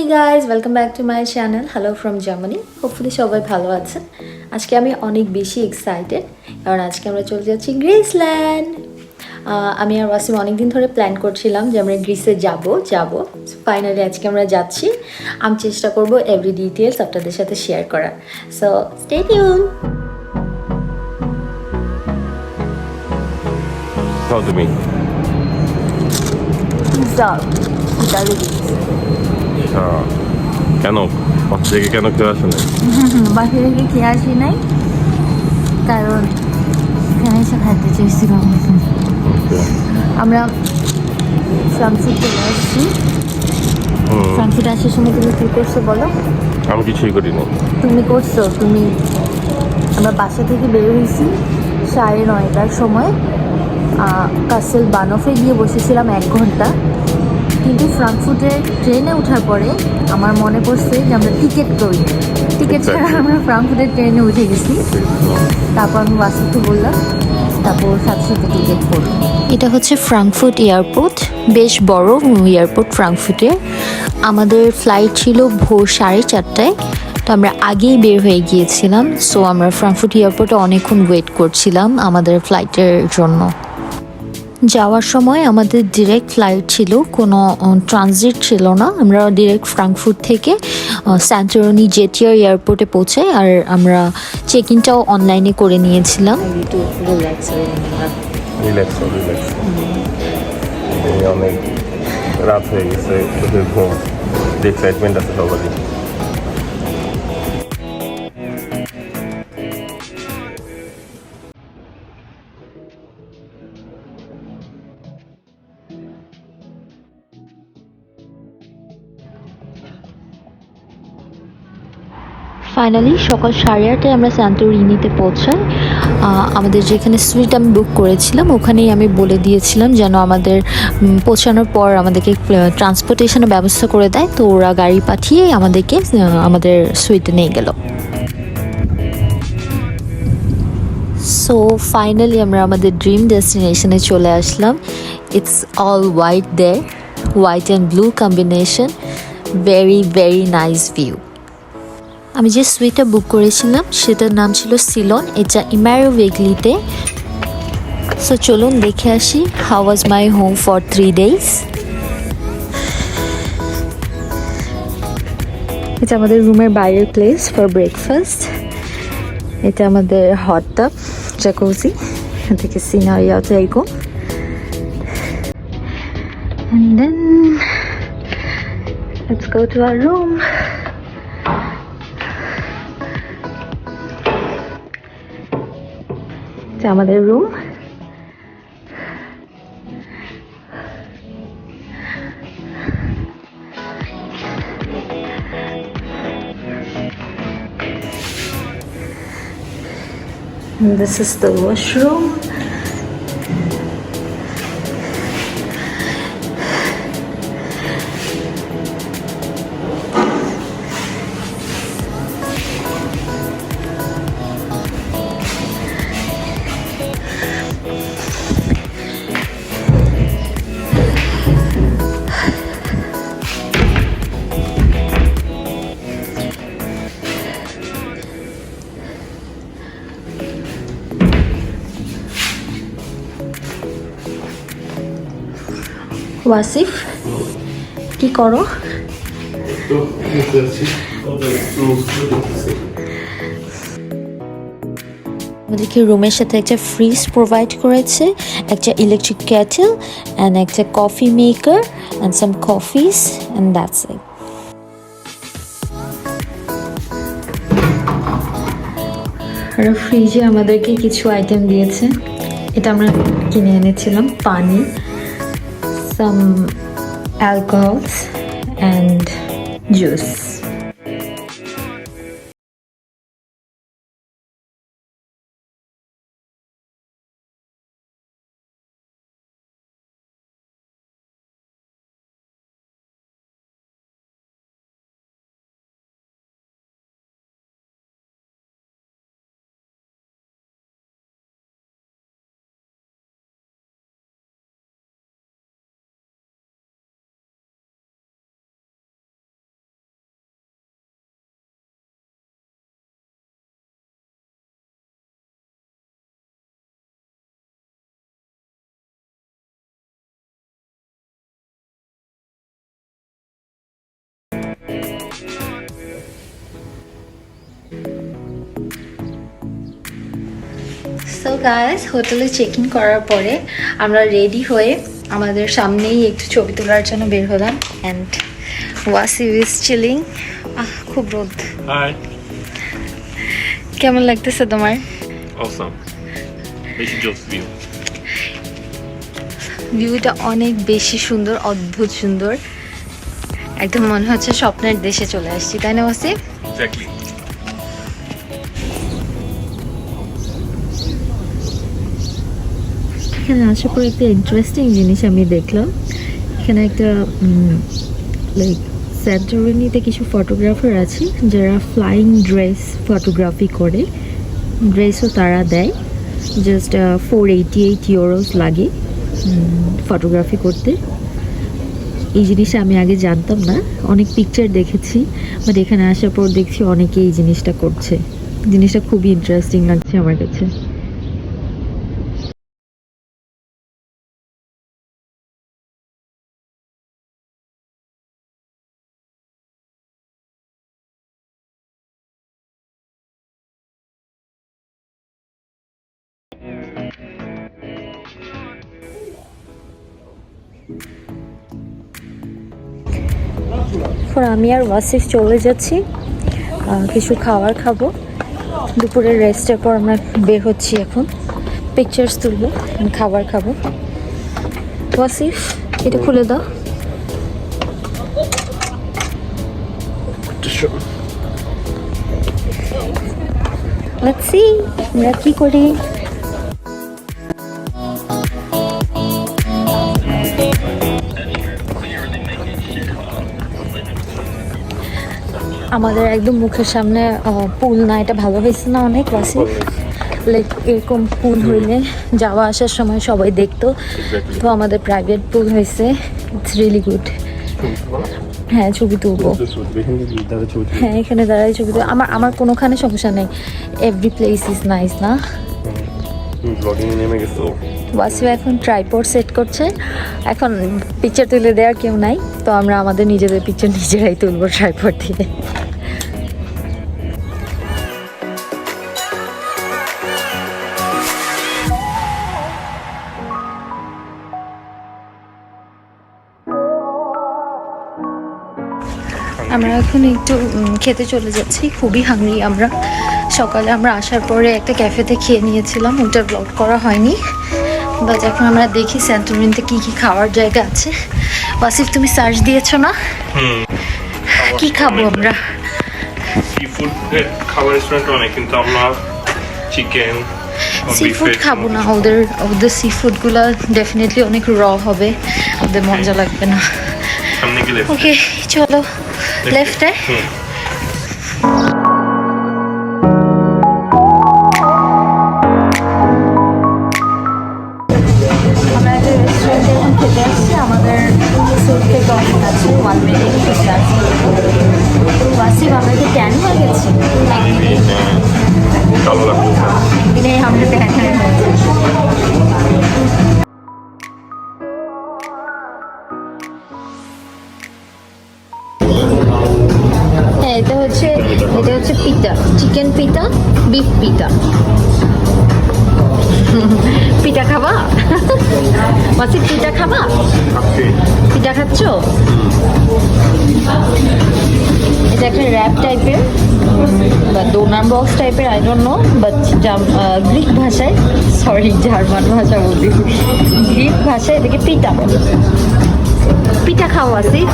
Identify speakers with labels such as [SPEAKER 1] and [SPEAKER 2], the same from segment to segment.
[SPEAKER 1] Hey guys, welcome back to my channel. Hello from Germany. Hopefully সবাই ভালো আছেন। আজকে আমি অনেক বেশি এক্সাইটেড কারণ আজকে আমরা চলে যাচ্ছি গ্রিসল্যান্ড। আমি আর ওয়াসিম অনেক দিন ধরে প্ল্যান করছিলাম যে আমরা গ্রিসে যাব। ফাইনালি আজকে আমরা যাচ্ছি। আমি চেষ্টা করব এভরি ডিটেইলস আপনাদের সাথে শেয়ার করার। So stay tune.
[SPEAKER 2] How do you mean?
[SPEAKER 1] Pizza Italy
[SPEAKER 2] কেন বাসা থেকে কেন কেউ আসে না?
[SPEAKER 1] বাসা থেকে খেয়ে আসি নাই কারণ এখানে এসে খাইতে চেয়েছিলাম। আমরা ফ্রাঙ্কফুট চলে আসছি। ফ্রাঙ্কফুট আসার সময় তুমি কী করছো বলো?
[SPEAKER 2] আমি কিছুই করি না।
[SPEAKER 1] তুমি করছো? আমরা বাসা থেকে বের হয়েছি 9:30টার সময়। কাসেল বানফে গিয়ে বসেছিলাম 1 ঘন্টা, কিন্তু ফ্রাঙ্কফুটের ট্রেনে ওঠার পরে আমার মনে পড়ছে যে আমরা টিকিট ছাড়া আমরা ফ্রাঙ্কফুটের ট্রেনে উঠে গেছি। তারপর আমি বাসাকে বললাম, তারপর সাথে সাথে টিকিট করব। এটা হচ্ছে ফ্রাঙ্কফুট এয়ারপোর্ট, বেশ বড় এয়ারপোর্ট ফ্রাঙ্কফুটের। আমাদের ফ্লাইট ছিল ভোর 4:30টায়, তো আমরা আগেই বের হয়ে গিয়েছিলাম। সো আমরা ফ্রাঙ্কফুট এয়ারপোর্টে অনেকক্ষণ ওয়েট করছিলাম আমাদের ফ্লাইটের জন্য। যাওয়ার সময় আমাদের ডিরেক্ট ফ্লাইট ছিল, কোনো ট্রানজিট ছিল না। আমরা ডিরেক্ট ফ্রাঙ্কফুট থেকে স্যান্টোরিনি জেটিয়ার এয়ারপোর্টে পৌঁছাই, আর আমরা চেক ইনটাও অনলাইনে করে নিয়েছিলাম।
[SPEAKER 2] অনেক রাত হয়ে গেছে, ঘুম, এক্সাইটমেন্ট আছে সবারই।
[SPEAKER 1] ফাইনালি সকাল 8:30টায় আমরা সান্তোরিনিতে পৌঁছাই। আমাদের যেখানে সুইট আমি বুক করেছিলাম ওখানেই আমি বলে দিয়েছিলাম যেন আমাদের পৌঁছানোর পর আমাদেরকে ট্রান্সপোর্টেশনের ব্যবস্থা করে দেয়। তো ওরা গাড়ি পাঠিয়ে আমাদেরকে আমাদের সুইটে নিয়ে গেল। সো ফাইনালি আমরা আমাদের ড্রিম ডেস্টিনেশনে চলে আসলাম। It's all white there, white and blue combination, very very nice view. আমি যে সুইটটা বুক করেছিলাম সেটার নাম ছিল সিলন, এটা ইমেরোভিগিলিতে। সো চলুন দেখে আসি how was my home for 3 days। এটা আমাদের রুমের বাইরের প্লেস ফর ব্রেকফাস্ট। এটা আমাদের হট টাব, জ্যাকুজি, এখান থেকে সিনারিওটা এরকম। And then let's go to our room. আমাদের room. And this is the washroom. Wasif কি করো? আমাদেরকে রুমের সাথে একটা ফ্রিজ প্রোভাইড করেছে, একটা ইলেকট্রিক কেটেল অ্যান্ড একটা coffee maker and some coffees, and that's it. আর ফ্রিজে আমাদেরকে কিছু আইটেম দিয়েছে। এটা আমরা কিনে এনেছিলাম, পানি, some alcohols and juice. So guys, হোটেলে চেক ইন করার পরে আমরা রেডি হয়ে আমাদের সামনেই একটু ছবি তোলার জন্য বের হলাম। And Wasif is chilling. খুব রোদ।
[SPEAKER 2] হাই,
[SPEAKER 1] কেমন লাগতেছে তোমার?
[SPEAKER 2] অসাম। বেশি জোস ভিউ।
[SPEAKER 1] ভিউটা অনেক বেশি সুন্দর, অদ্ভুত সুন্দর। একদম মনে হচ্ছে স্বপ্নের দেশে চলে আসছি, তাই না ওয়াসিফ?
[SPEAKER 2] এক্স্যাক্টলি।
[SPEAKER 1] এখানে আসার পর একটা ইন্টারেস্টিং জিনিস আমি দেখলাম। এখানে একটা লাইক স্যান্টোরিনিতে কিছু ফটোগ্রাফার আছে যারা ফ্লাইং ড্রেস ফটোগ্রাফি করে। ড্রেসও তারা দেয়। জাস্ট 488 ইউরোস লাগে ফটোগ্রাফি করতে। এই জিনিসটা আমি আগে জানতাম না, অনেক পিকচার দেখেছি, বাট এখানে আসার পর দেখছি অনেকে এই জিনিসটা করছে। জিনিসটা খুবই ইন্টারেস্টিং লাগছে আমার কাছে। আমি আর ওয়াসিফ চলে যাচ্ছি, কিছু খাবার খাবো। দুপুরের রেস্টের পর আমরা বের হচ্ছি এখন। পিকচার্স তুলবো, খাবার খাবো। ওয়াসিফ, এটা খুলে দাও। Let's see আমরা কি করি। আমাদের একদম মুখের সামনে পুল না, এটা ভালো হয়েছে না অনেক? ওয়াসিফ, লাইক এরকম পুল হইলে যাওয়া আসার সময় সবাই দেখতো। তো আমাদের প্রাইভেট পুল হয়েছে। It's really good. হ্যাঁ, ছবি তুলবো। হ্যাঁ, এখানে দাঁড়াই ছবি তুলবো। আমার কোনোখানে সমস্যা নেই। এভরি প্লেস ইজ নাইস না? ওয়াসিফ এখন ট্রাইপড সেট করছে। এখন পিকচার তুলে দেওয়ার কেউ নাই, তো আমরা আমাদের নিজেদের পিকচার নিজেরাই তুলবো ট্রাইপড দিয়ে। আমরা এখন একটু খেতে চলে যাচ্ছি। খুবই হাংরি আমরা। সকালে আমরা আসার পরে একটা ক্যাফেতে খেয়ে নিয়েছিলাম, ওটা ব্লগ করা হয়নি। বাট এখন আমরা দেখি স্যান্টোরিনিতে কি কি খাওয়ার জায়গা আছে। ওয়াসিফ, তুমি সার্চ দিয়েছো না? কি খাবো আমরা?
[SPEAKER 2] সি ফুড খাবার রেস্টুরেন্ট অনেক, কিন্তু আমরা চিকেন
[SPEAKER 1] সি ফুড খাবো না। ওদের সি ফুডগুলো ডেফিনেটলি অনেক র হবে, ওদের মজা লাগবে না।
[SPEAKER 2] সামনে গেলে
[SPEAKER 1] ওকে, চলো লেফটে। আমরা একটা রেস্টুরেন্টে এখন খেতে আসছি। আমাদের সুট থেকে অনেক আছে, 1 মিনিট খেতে আসছি। ওয়াসিফ, আমরা কি ট্যান হয়ে গেছি? একদিনে আমরা ট্যান হয়ে গেছি। হ্যাঁ, এটা হচ্ছে পিটা, চিকেন পিটা, বিফ পিটা। পিটা খাবা? ওয়াসিফ, পিটা খাবা? পিটা খাচ্ছ? এটা একটা র্যাপ টাইপের বা ডোনার বক্স টাইপের, I don't know, but Greek ভাষায়, সরি জার্মান ভাষা বলছি, গ্রিক ভাষায় এটাকে পিটা বলে। পিঠা খাও ওয়াসিফ?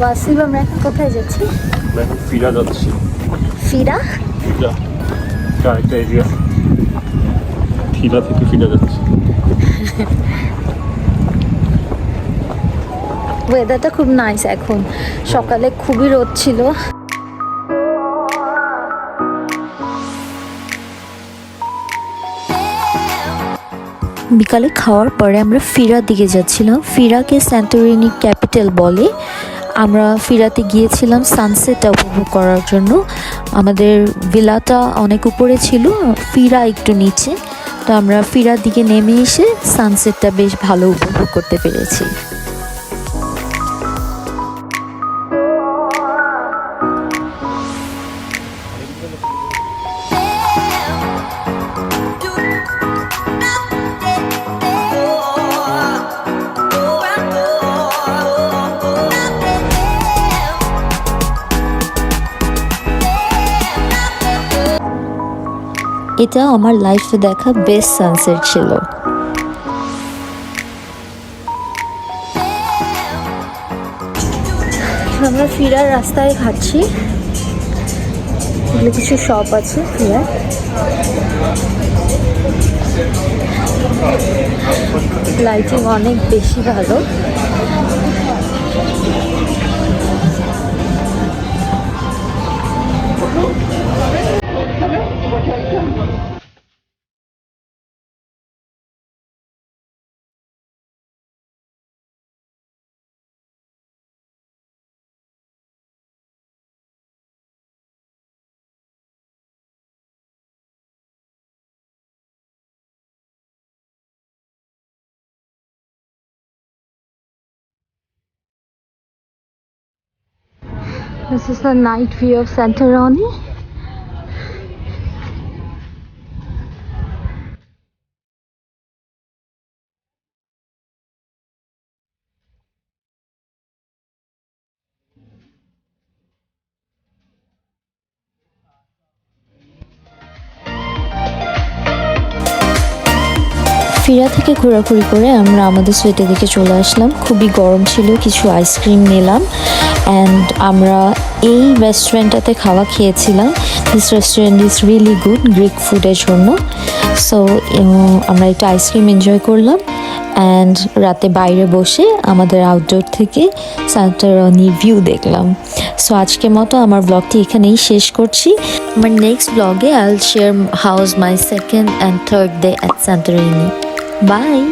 [SPEAKER 1] ওয়াসিফ, আমরা এখন কোথায় যাচ্ছি?
[SPEAKER 2] এখন ফিরা যাচ্ছি।
[SPEAKER 1] ফিরা?
[SPEAKER 2] আরেকটা এরিয়া, থিরা থেকে ফিরা যাচ্ছি।
[SPEAKER 1] ওয়েদারটা খুব নাইস এখন। সকালে খুবই রোদ ছিল। বিকালে খাওয়ার পরে আমরা ফিরার দিকে যাচ্ছিলাম। ফিরাকে স্যান্টোরিনি ক্যাপিটাল বলে। আমরা ফিরাতে গিয়েছিলাম সানসেটটা উপভোগ করার জন্য। আমাদের ভিলাটা অনেক উপরে ছিল, ফিরা একটু নিচে, তো আমরা ফিরার দিকে নেমে এসে সানসেটটা বেশ ভালো উপভোগ করতে পেরেছি। এটা আমার লাইফে দেখা বেস্ট সানসেট ছিল। আমরা ফিরার রাস্তায় খাচ্ছি, এগুলো কিছু শপ আছে ফিরার। লাইটিং অনেক বেশি ভালো। This is the night view of Santorini. ফিরা থেকে ঘোরাঘুরি করে আমরা আমাদের সুইটের দিকে চলে আসলাম। খুবই গরম ছিল, কিছু আইসক্রিম নিলাম অ্যান্ড আমরা এই রেস্টুরেন্টটাতে খাওয়া খেয়েছিলাম। This restaurant is really good Greek ফুডের জন্য। সো আমরা একটু আইসক্রিম এনজয় করলাম অ্যান্ড রাতে বাইরে বসে আমাদের আউটডোর থেকে সান্তোরিনি ভিউ দেখলাম। সো আজকের মতো আমার ব্লগটি এখানেই শেষ করছি। আমার নেক্সট ব্লগে I will share how was my second and third day at Santorini. Bye!